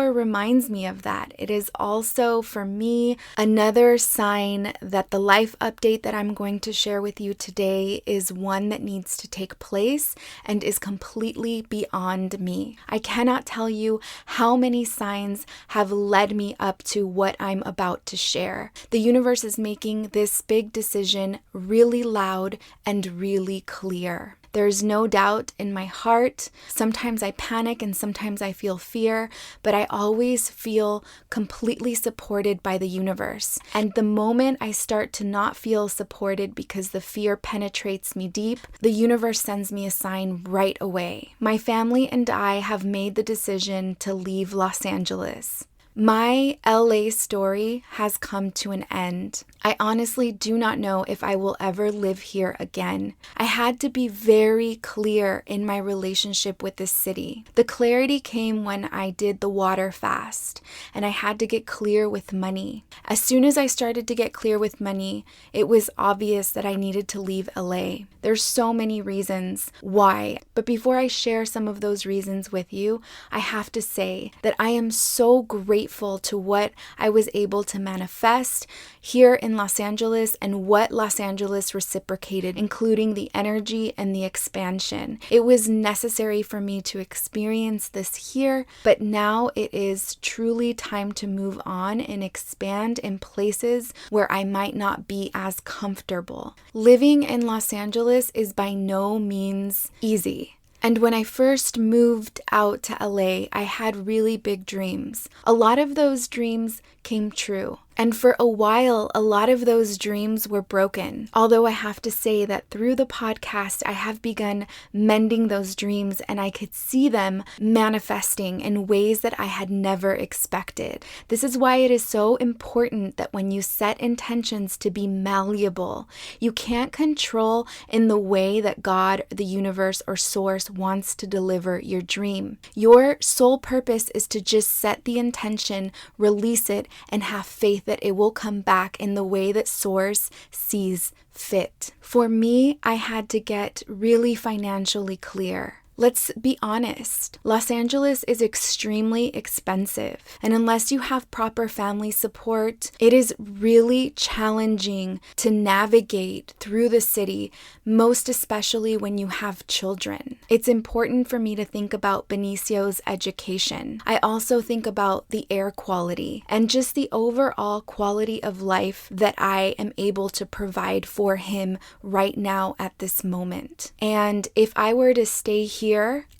December reminds me of that. It is also, for me, another sign that the life update that I'm going to share with you today is one that needs to take place and is completely beyond me. I cannot tell you how many signs have led me up to what I'm about to share. The universe is making this big decision really loud and really clear. There's no doubt in my heart. Sometimes I panic and sometimes I feel fear, but I always feel completely supported by the universe. And the moment I start to not feel supported because the fear penetrates me deep, the universe sends me a sign right away. My family and I have made the decision to leave Los Angeles. My LA story has come to an end. I honestly do not know if I will ever live here again. I had to be very clear in my relationship with this city. The clarity came when I did the water fast, and I had to get clear with money. As soon as I started to get clear with money, it was obvious that I needed to leave LA. There's so many reasons why, but before I share some of those reasons with you, I have to say that I am so grateful to what I was able to manifest here in Los Angeles and what Los Angeles reciprocated, including the energy and the expansion. It was necessary for me to experience this here, but now it is truly time to move on and expand in places where I might not be as comfortable. Living in Los Angeles is by no means easy. And when I first moved out to LA, I had really big dreams. A lot of those dreams came true. And for a while, a lot of those dreams were broken. Although I have to say that through the podcast, I have begun mending those dreams and I could see them manifesting in ways that I had never expected. This is why it is so important that when you set intentions to be malleable, you can't control in the way that God, the universe, or source wants to deliver your dream. Your sole purpose is to just set the intention, release it, and have faith that it will come back in the way that Source sees fit. For me, I had to get really financially clear. Let's be honest, Los Angeles is extremely expensive, and unless you have proper family support, it is really challenging to navigate through the city, most especially when you have children. It's important for me to think about Benicio's education. I also think about the air quality and just the overall quality of life that I am able to provide for him right now at this moment. And if I were to stay here,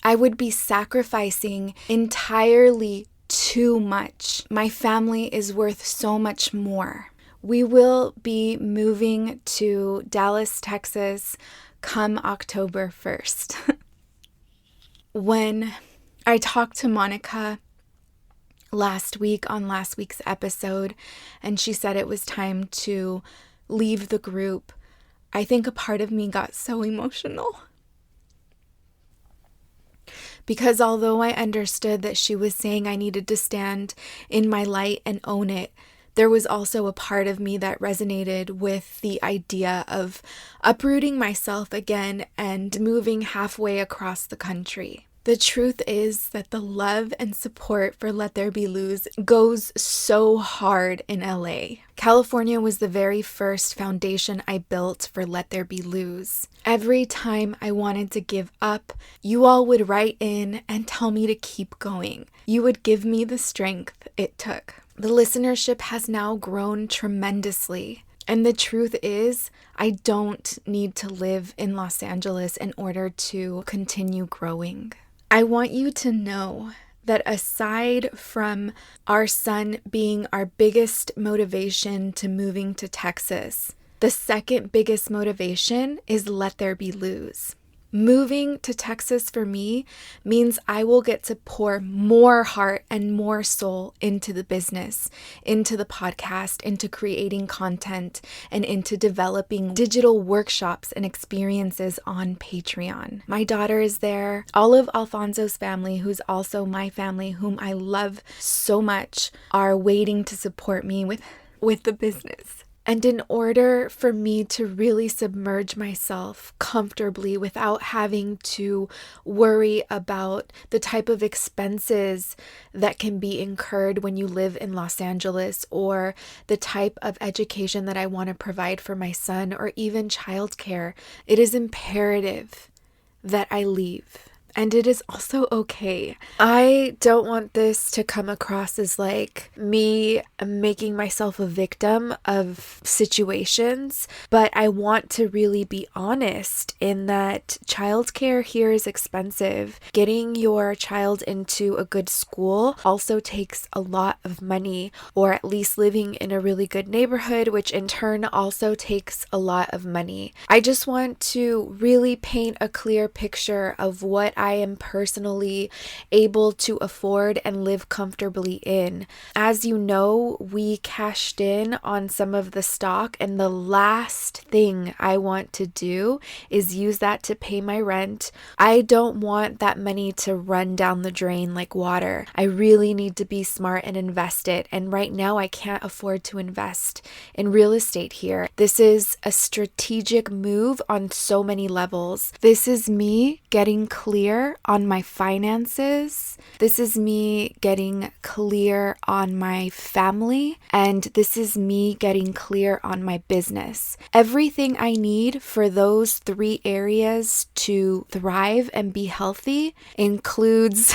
I would be sacrificing entirely too much. My family is worth so much more. We will be moving to Dallas, Texas, come October 1st. When I talked to Monica last week on last week's episode, and she said it was time to leave the group, I think a part of me got so emotional. Because although I understood that she was saying I needed to stand in my light and own it, there was also a part of me that resonated with the idea of uprooting myself again and moving halfway across the country. The truth is that the love and support for Let There Be Luz goes so hard in LA. California was the very first foundation I built for Let There Be Luz. Every time I wanted to give up, you all would write in and tell me to keep going. You would give me the strength it took. The listenership has now grown tremendously. And the truth is, I don't need to live in Los Angeles in order to continue growing. I want you to know that aside from our son being our biggest motivation to moving to Texas, the second biggest motivation is Let There Be Luz. Moving to Texas for me means I will get to pour more heart and more soul into the business, into the podcast, into creating content, and into developing digital workshops and experiences on Patreon. My daughter is there. All of Alfonso's family, who's also my family, whom I love so much, are waiting to support me with the business. And in order for me to really submerge myself comfortably without having to worry about the type of expenses that can be incurred when you live in Los Angeles, or the type of education that I want to provide for my son, or even childcare, it is imperative that I leave. And it is also okay. I don't want this to come across as like me making myself a victim of situations, but I want to really be honest in that childcare here is expensive. Getting your child into a good school also takes a lot of money, or at least living in a really good neighborhood, which in turn also takes a lot of money. I just want to really paint a clear picture of what I am personally able to afford and live comfortably in. As you know, we cashed in on some of the stock, and the last thing I want to do is use that to pay my rent. I don't want that money to run down the drain like water. I really need to be smart and invest it. And right now I can't afford to invest in real estate here. This is a strategic move on so many levels. This is me getting clear on my finances. This is me getting clear on my family. And this is me getting clear on my business. Everything I need for those 3 areas to thrive and be healthy includes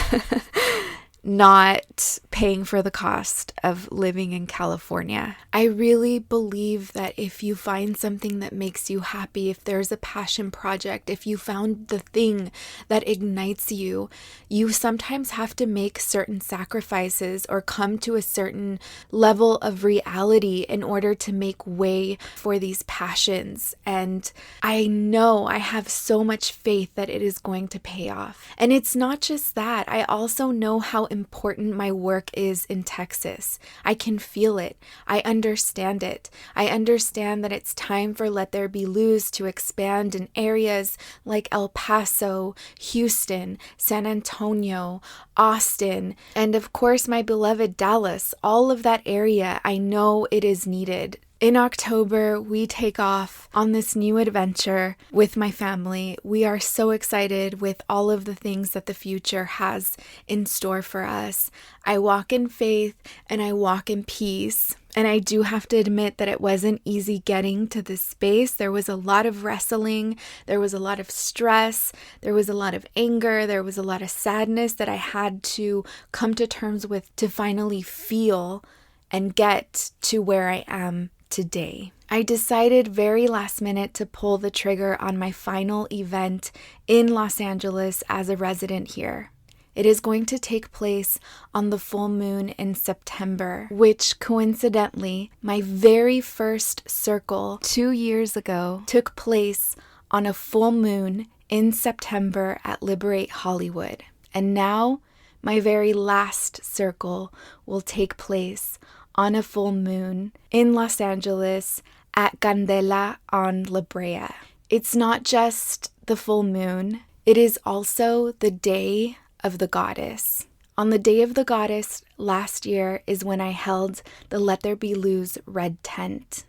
not paying for the cost of living in California. I really believe that if you find something that makes you happy, if there's a passion project, if you found the thing that ignites you, you sometimes have to make certain sacrifices or come to a certain level of reality in order to make way for these passions. And I know I have so much faith that it is going to pay off. And it's not just that. I also know how important my work is in Texas. I can feel it. I understand it. I understand that it's time for Let There Be Luz to expand in areas like El Paso, Houston, San Antonio, Austin, and of course my beloved Dallas. All of that area, I know it is needed. In October, we take off on this new adventure with my family. We are so excited with all of the things that the future has in store for us. I walk in faith and I walk in peace. And I do have to admit that it wasn't easy getting to this space. There was a lot of wrestling. There was a lot of stress. There was a lot of anger. There was a lot of sadness that I had to come to terms with to finally feel and get to where I am today. I decided very last minute to pull the trigger on my final event in Los Angeles as a resident here. It is going to take place on the full moon in September, which coincidentally, my very first circle 2 years ago took place on a full moon in September at Liberate Hollywood. And now my very last circle will take place on a full moon in Los Angeles at Candela on La Brea. It's not just the full moon, it is also the day of the goddess. On the day of the goddess last year is when I held the Let There Be Luz red tent.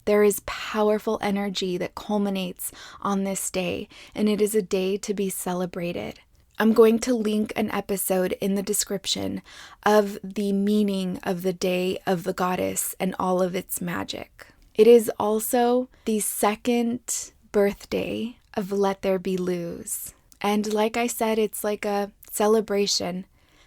There is powerful energy that culminates on this day, and it is a day to be celebrated. I'm going to link an episode in the description of the meaning of the Day of the Goddess and all of its magic. It is also the second birthday of Let There Be Luz. And like I said, it's like a celebration,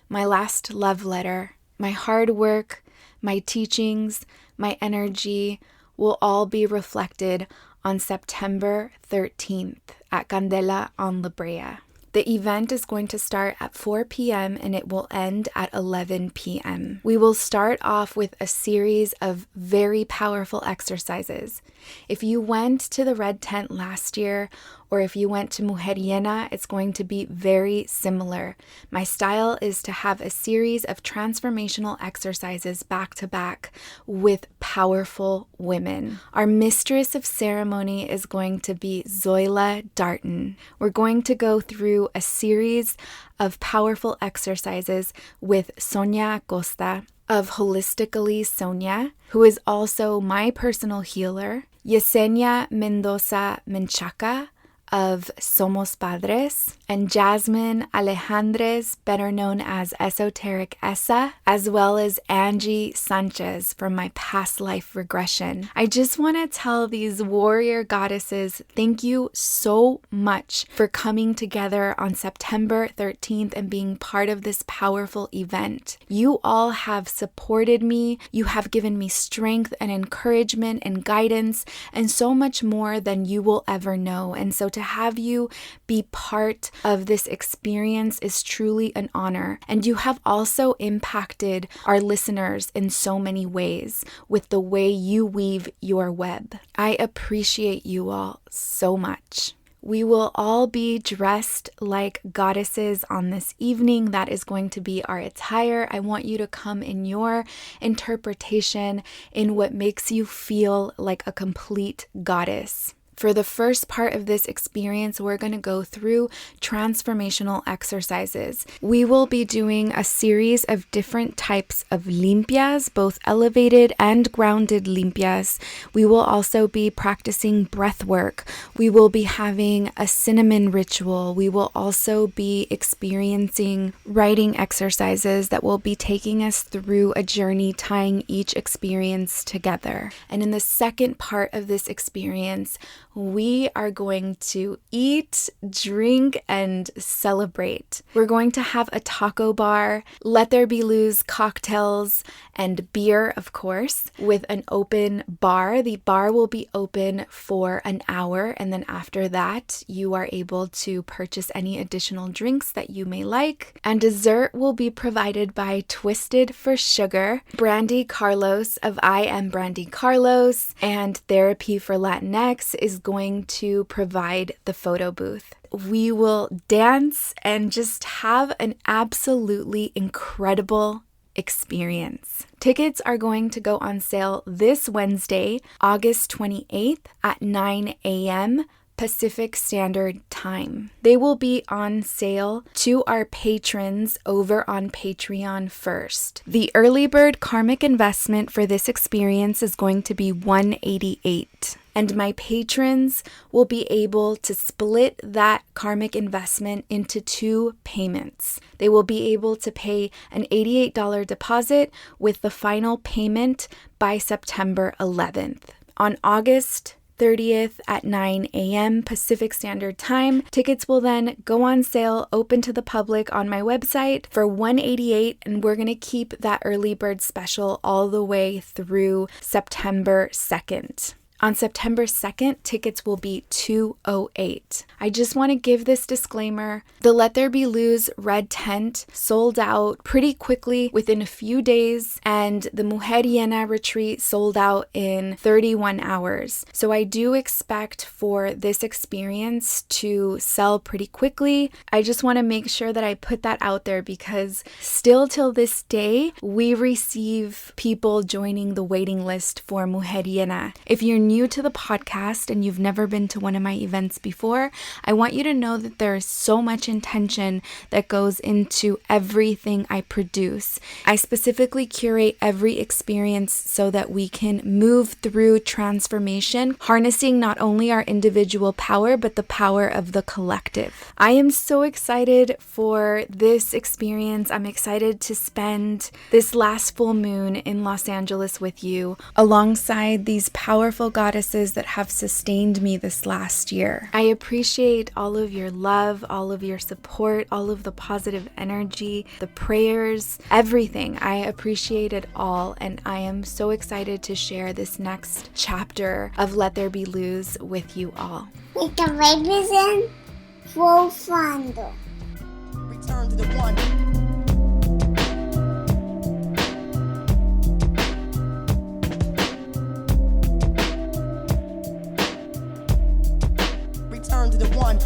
my last love letter. My hard work, my teachings, my energy will all be reflected on September 13th at Candela on La Brea. The event is going to start at 4 p.m. and it will end at 11 p.m. We will start off with a series of very powerful exercises. If you went to the Red Tent last year, or if you went to Mujer Llena, it's going to be very similar. My style is to have a series of transformational exercises back to back with powerful women. Our mistress of ceremony is going to be Zoila Darton. We're going to go through a series of powerful exercises with Sonia Acosta. of Holistically Sonia, who is also my personal healer, Yesenia Mendoza Menchaca of Somos Padres, and Jasmine Alejandres, better known as Esoteric Essa, as well as Angie Sanchez from my past life regression. I just want to tell these warrior goddesses thank you so much for coming together on September 13th and being part of this powerful event. You all have supported me, you have given me strength and encouragement and guidance, and so much more than you will ever know. And so to have you be part of this experience is truly an honor. And you have also impacted our listeners in so many ways with the way you weave your web. I appreciate you all so much. We will all be dressed like goddesses on this evening. That is going to be our attire. I want you to come in your interpretation in what makes you feel like a complete goddess. For the first part of this experience, we're going to go through transformational exercises. We will be doing a series of different types of limpias, both elevated and grounded limpias. We will also be practicing breath work. We will be having a cinnamon ritual. We will also be experiencing writing exercises that will be taking us through a journey, tying each experience together. And in the second part of this experience, we are going to eat, drink, and celebrate. We're going to have a taco bar, Let There Be Luz cocktails, and beer, of course, with an open bar. The bar will be open for an hour, and then after that, you are able to purchase any additional drinks that you may like. And dessert will be provided by Twisted for Sugar, Brandy Carlos of I Am Brandy Carlos, and Therapy for Latinx is going to provide the photo booth. We will dance and just have an absolutely incredible experience. Tickets are going to go on sale this Wednesday, August 28th at 9 a.m. Pacific Standard Time. They will be on sale to our patrons over on Patreon first. The early bird karmic investment for this experience is going to be $188. And my patrons will be able to split that karmic investment into 2 payments. They will be able to pay an $88 deposit with the final payment by September 11th. On August 30th at 9 a.m. Pacific Standard Time. Tickets will then go on sale, open to the public on my website for $188, and we're going to keep that early bird special all the way through September 2nd. On September 2nd, tickets will be $208. I just want to give this disclaimer. The Let There Be Luz red tent sold out pretty quickly within a few days, and the Mujer Llena retreat sold out in 31 hours. So I do expect for this experience to sell pretty quickly. I just want to make sure that I put that out there because still till this day, we receive people joining the waiting list for Mujer Llena. If you're new to the podcast and you've never been to one of my events before, I want you to know that there is so much intention that goes into everything I produce. I specifically curate every experience so that we can move through transformation, harnessing not only our individual power, but the power of the collective. I am so excited for this experience. I'm excited to spend this last full moon in Los Angeles with you alongside these powerful goddesses that have sustained me this last year. I appreciate all of your love, all of your support, all of the positive energy, the prayers, everything. I appreciate it all, and I am so excited to share this next chapter of Let There Be Luz with you all. With the babies in full fondle. Return to the one. Return to the one.